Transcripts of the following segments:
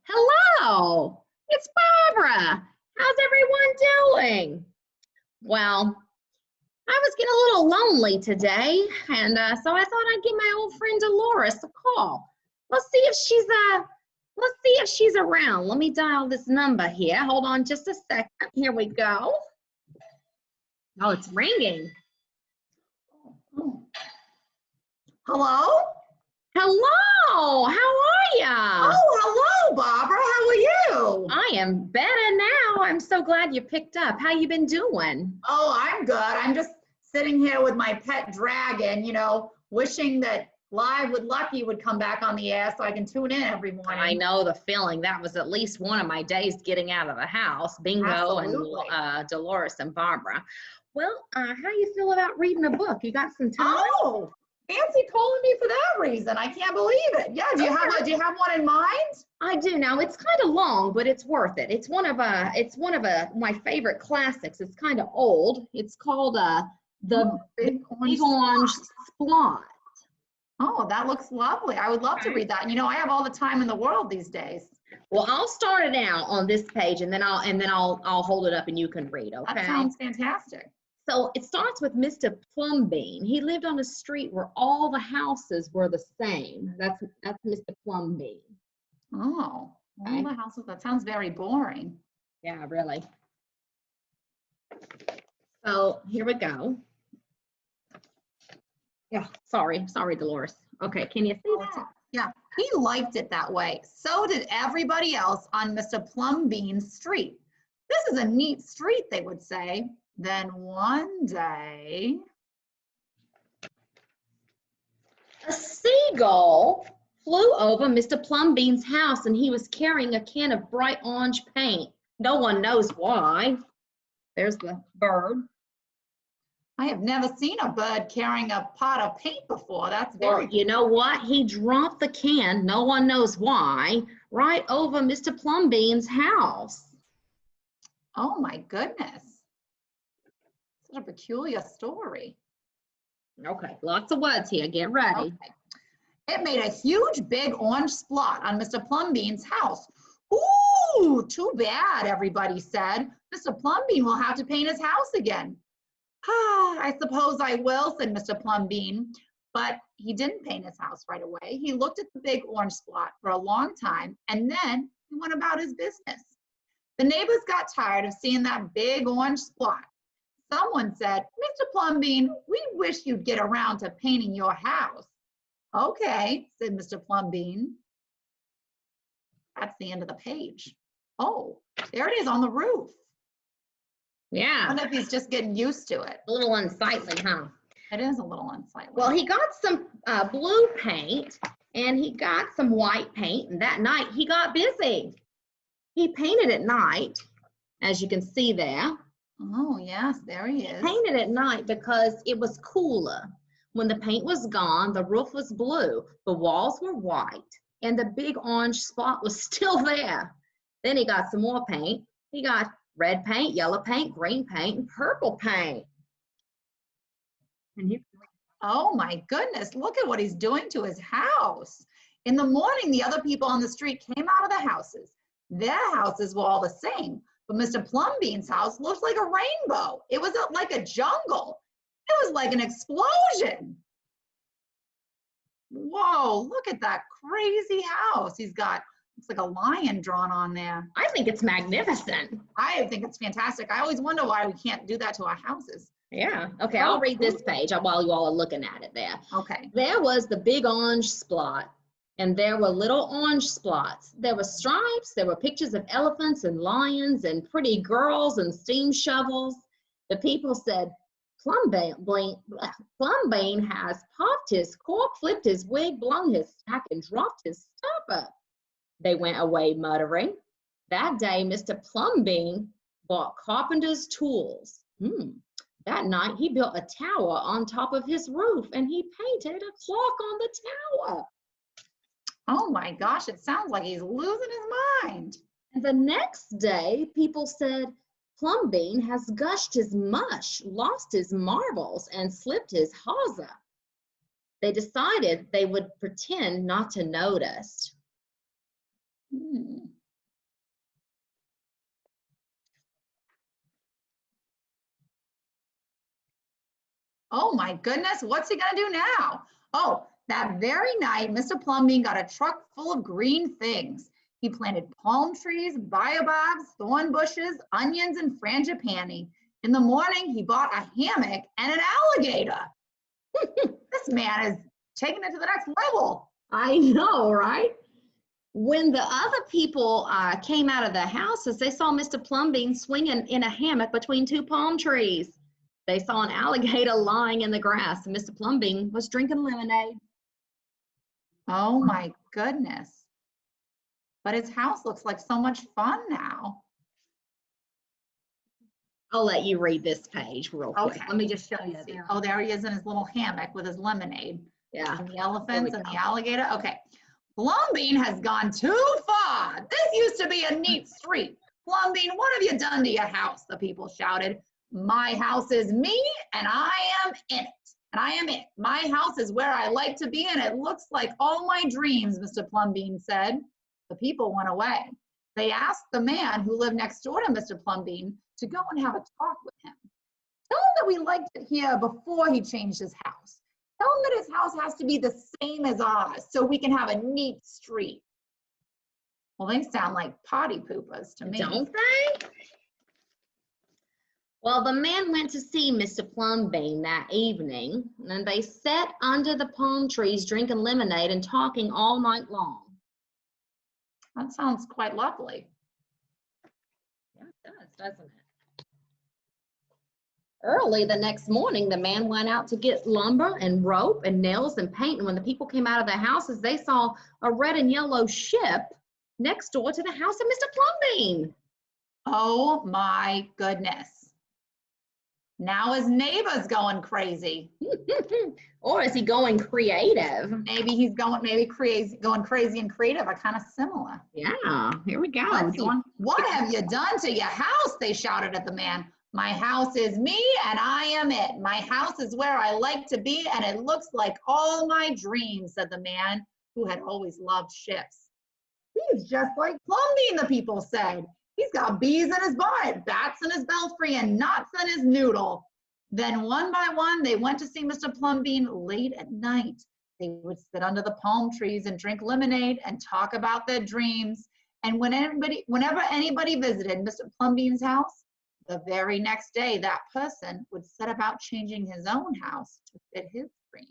Hello, it's Barbara. How's everyone doing? Well, I was getting a little lonely today, and so I thought I'd give my old friend Delores a call. Let's see if she's around. Let me dial this number here. Hold on just a second. Here we go. Oh, it's ringing. Hello? Hello, how are ya? Oh, hello, Barbara. How are you? I am better now. I'm so glad you picked up. How you been doing? Oh, I'm good. I'm just sitting here with my pet dragon, wishing that Live with Lucky would come back on the air so I can tune in every morning. I know the feeling. That was at least one of my days getting out of the house. Bingo. Absolutely. And Delores and Barbara. Well, how you feel about reading a book? You got some time? Oh, fancy calling me for that reason. I can't believe it. Yeah, do you have one in mind? I do. Now it's kind of long, but it's worth it. It's one of my favorite classics. It's kind of old. It's called the Big Orange Splot. Oh, that looks lovely. I would love to read that. I have all the time in the world these days. Well, I'll start it out on this page, and then I'll hold it up, and you can read. Okay. That sounds fantastic. So it starts with Mr. Plum Bean. He lived on a street where all the houses were the same. That's Mr. Plum Bean. Oh, Okay. all the houses. That sounds very boring. Yeah, really. So here we go. Yeah, sorry, Delores. Okay, can you see that? Yeah, he liked it that way. So did everybody else on Mr. Plum Bean's street. This is a neat street, they would say. Then one day, a seagull flew over Mr. Plum Bean's house, and he was carrying a can of bright orange paint. No one knows why. There's the bird. I have never seen a bird carrying a pot of paint before. That's very Well, you know what? He dropped the can, no one knows why, right over Mr. Plum Bean's house. Oh my goodness. Such a peculiar story. Okay, lots of words here. Get ready. Okay. It made a huge big orange splot on Mr. Plum Bean's house. Ooh, too bad, everybody said. Mr. Plum Bean will have to paint his house again. I suppose I will, said Mr. Plum Bean. But he didn't paint his house right away. He looked at the big orange splot for a long time, and then he went about his business. The neighbors got tired of seeing that big orange splot. Someone said, Mr. Plum Bean, we wish you'd get around to painting your house. Okay, said Mr. Plum Bean. That's the end of the page. Oh, there it is on the roof. Yeah. I wonder if he's just getting used to it. A little unsightly, huh? It is a little unsightly. Well, he got some blue paint, and he got some white paint, and that night he got busy. He painted at night, as you can see there. Oh, yes, there he is. Painted at night because it was cooler. When the paint was gone, the roof was blue, the walls were white, and the big orange spot was still there. Then he got some more paint. He got red paint, yellow paint, green paint, and purple paint. And oh my goodness, look at what he's doing to his house. In the morning, the other people on the street came out of the houses. Their houses were all the same. But Mr. Plum Bean's house looked like a rainbow. It was like a jungle. It was like an explosion. Whoa, look at that crazy house. He's got, looks like a lion drawn on there. I think it's magnificent. I think it's fantastic. I always wonder why we can't do that to our houses. Yeah. Okay, I'll read this page while you all are looking at it there. Okay. There was the big orange splot, and there were little orange splots. There were stripes, there were pictures of elephants and lions and pretty girls and steam shovels. The people said, Plum Bean has popped his cork, flipped his wig, blown his stack, and dropped his stopper. They went away muttering. That day, Mr. Plum Bean bought carpenter's tools. That night, he built a tower on top of his roof, and he painted a clock on the tower. Oh my gosh, it sounds like he's losing his mind. And the next day, people said, Plum Bean has gushed his mush, lost his marbles, and slipped his hawser. They decided they would pretend not to notice. Oh my goodness, what's he gonna do now? Oh, that very night, Mr. Plum Bean got a truck full of green things. He planted palm trees, baobabs, thorn bushes, onions, and frangipani. In the morning, he bought a hammock and an alligator. This man is taking it to the next level. I know, right? When the other people came out of the houses, they saw Mr. Plum Bean swinging in a hammock between two palm trees. They saw an alligator lying in the grass, and Mr. Plum Bean was drinking lemonade. Oh my goodness. But his house looks like so much fun now. I'll let you read this page real quick. Okay, let me just show you. Oh, there he is in his little hammock with his lemonade. Yeah. And the elephants and the alligator. Okay. Plum Bean has gone too far. This used to be a neat street. Plum Bean, what have you done to your house? The people shouted. My house is me, and I am in it. And I am it. My house is where I like to be, and it looks like all my dreams, Mr. Plum Bean said. The people went away. They asked the man who lived next door to Mr. Plum Bean to go and have a talk with him. Tell him that we liked it here before he changed his house. Tell him that his house has to be the same as ours so we can have a neat street. Well, they sound like potty poopers to me. Don't they? Well, the man went to see Mr. Plum Bean that evening, and they sat under the palm trees drinking lemonade and talking all night long. That sounds quite lovely. Yeah, it does, doesn't it? Early the next morning, the man went out to get lumber and rope and nails and paint, and when the people came out of their houses, they saw a red and yellow ship next door to the house of Mr. Plum Bean. Oh my goodness. Now his neighbor's going crazy. Or is he going creative? Maybe he's going crazy and creative are kind of similar. Yeah, here we go. What have you done to your house? They shouted at the man. My house is me and I am it. My house is where I like to be and it looks like all my dreams, said the man who had always loved ships. He's just like Plum Bean, the people said. He's got bees in his bonnet, bats in his belfry, and knots in his noodle. Then one by one, they went to see Mr. Plum Bean late at night. They would sit under the palm trees and drink lemonade and talk about their dreams. And whenever anybody visited Mr. Plum Bean's house, the very next day, that person would set about changing his own house to fit his dreams.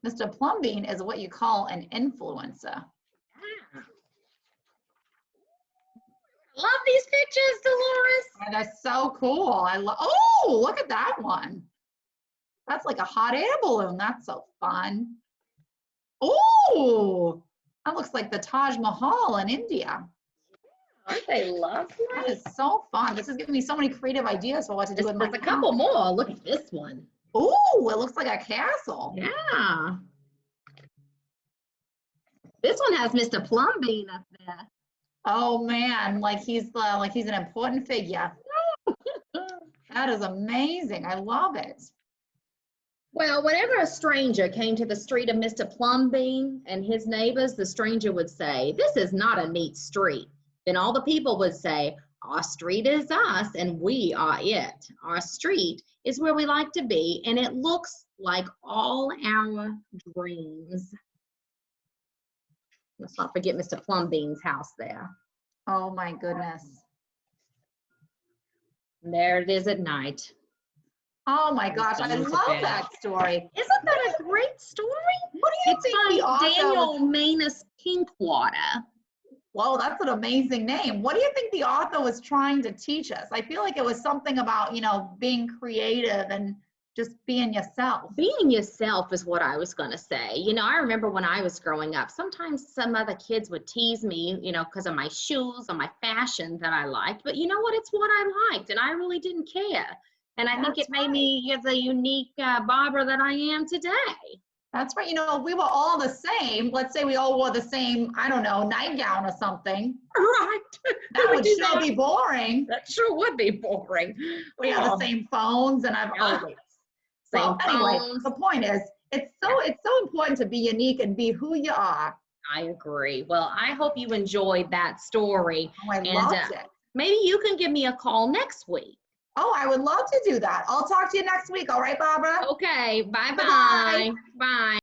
Mr. Plum Bean is what you call an influencer. Love these pictures, Delores. Oh, they're so cool. Oh, look at that one. That's like a hot air balloon. That's so fun. Oh, that looks like the Taj Mahal in India. Aren't they lovely? That is so fun. This is giving me so many creative ideas for what to do with my house. There's a couple more. Look at this one. Oh, it looks like a castle. Yeah. This one has Mr. Plum Bean up there. Oh man, like he's an important figure. That is amazing. I love it. Well, whenever a stranger came to the street of Mr. Plum Bean and his neighbors, the stranger would say, "This is not a neat street." Then all the people would say, "Our street is us and we are it. Our street is where we like to be and it looks like all our dreams." Let's not forget Mr. Plum Bean's house there. Oh my goodness. And there it is at night. Oh my gosh, I love that story. Isn't that a great story? What do you think the author Daniel Manus Pinkwater. Whoa, that's an amazing name. What do you think the author was trying to teach us? I feel like it was something about, being creative and just being yourself. Being yourself is what I was going to say. I remember when I was growing up, sometimes some other kids would tease me, because of my shoes or my fashion that I liked. But you know what? It's what I liked, and I really didn't care. And I think it made me the unique Barbara that I am today. That's right. If we were all the same, let's say we all wore the same, I don't know, nightgown or something. Right. That would sure be boring. That sure would be boring. We have the same phones and I've always. Anyway, the point is, It's so important to be unique and be who you are. I agree. Well, I hope you enjoyed that story. Oh, I loved it. Maybe you can give me a call next week. Oh, I would love to do that. I'll talk to you next week. All right, Barbara? Okay. Bye-bye. Bye-bye. Bye.